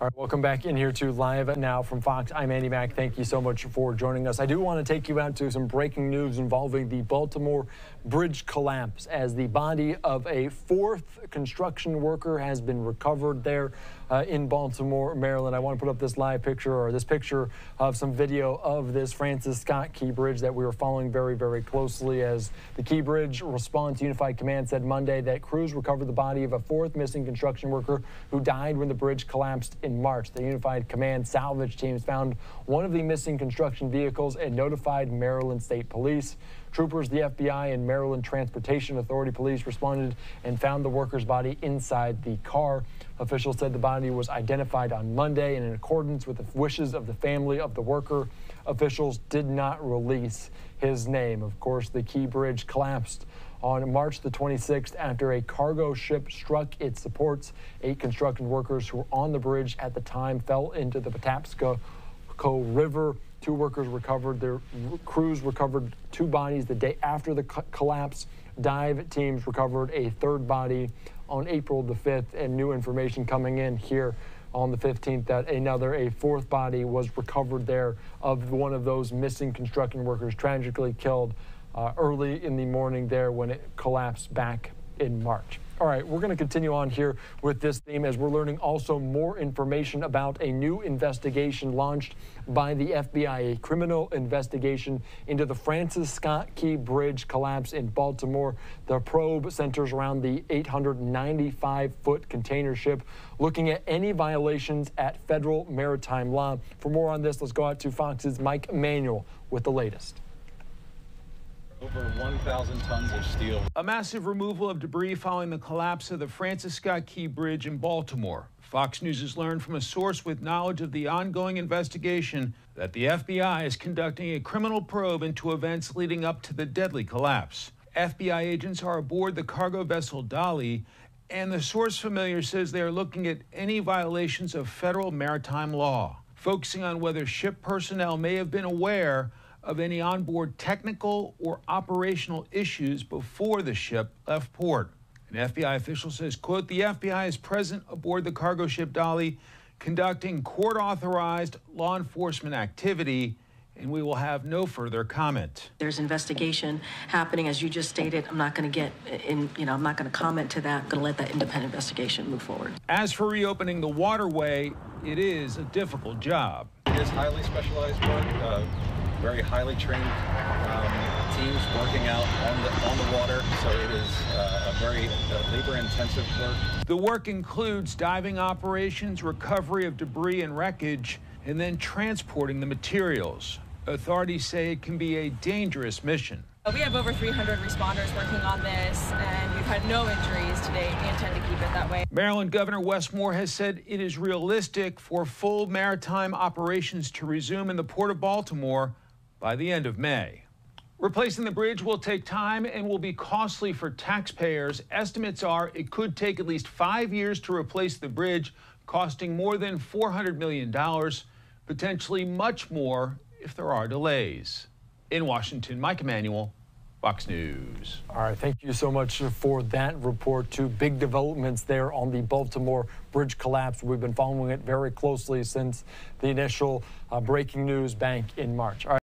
All right, welcome back in here to Live Now from Fox. I'm Andy Mack. Thank you so much for joining us. I do want to take you out to some breaking news involving the Baltimore bridge collapse, as the body of a fourth construction worker has been recovered there in Baltimore, Maryland. I want to put up this live picture, or this picture of some video of this Francis Scott Key Bridge that we were following very, very closely, as the Key Bridge Response Unified Command said Monday that crews recovered the body of a fourth missing construction worker who died when the bridge collapsed in March. The Unified Command salvage teams found one of the missing construction vehicles and notified Maryland State Police. Troopers, the FBI, and Maryland Transportation Authority police responded and found the worker's body inside the car. Officials said the body was identified on Monday, and in accordance with the wishes of the family of the worker, officials did not release his name. Of course, the Key Bridge collapsed on March the 26th after a cargo ship struck its supports. 8 construction workers who were on the bridge at the time fell into the Patapsco River. 2 workers recovered. Their crews recovered 2 bodies the day after the collapse. Dive teams recovered a 3rd body on April the 5th, and new information coming in here on the 15th that a 4th body was recovered there of one of those missing construction workers, tragically killed early in the morning there when it collapsed back in March. All right, we're going to continue on here with this theme as we're learning also more information about a new investigation launched by the FBI, a criminal investigation into the Francis Scott Key Bridge collapse in Baltimore. The probe centers around the 895-foot container ship, looking at any violations at federal maritime law. For more on this, let's go out to Fox's Mike Emanuel with the latest. Over 1,000 tons of steel. A massive removal of debris following the collapse of the Francis Scott Key Bridge in Baltimore. Fox News has learned from a source with knowledge of the ongoing investigation that the FBI is conducting a criminal probe into events leading up to the deadly collapse. FBI agents are aboard the cargo vessel Dolly, and the source familiar says they are looking at any violations of federal maritime law, focusing on whether ship personnel may have been aware of any onboard technical or operational issues before the ship left port. An FBI official says, quote, the FBI is present aboard the cargo ship Dolly, conducting court-authorized law enforcement activity, and we will have no further comment. There's investigation happening, as you just stated. I'm not going to get in, I'm not going to comment to that. I'm going to let that independent investigation move forward. As for reopening the waterway, it is a difficult job. It is highly specialized work. Very highly trained teams working out on the water, so it is a very labor-intensive work. The work includes diving operations, recovery of debris and wreckage, and then transporting the materials. Authorities say it can be a dangerous mission. We have over 300 responders working on this, and we've had no injuries to date. We intend to keep it that way. Maryland Governor Wes Moore has said it is realistic for full maritime operations to resume in the Port of Baltimore by the end of May. Replacing the bridge will take time and will be costly for taxpayers. Estimates are it could take at least 5 years to replace the bridge, costing more than $400 million, potentially much more if there are delays. In Washington, Mike Emanuel, Fox News. All right, thank you so much for that report. 2 big developments there on the Baltimore bridge collapse. We've been following it very closely since the initial breaking news back in March. All right.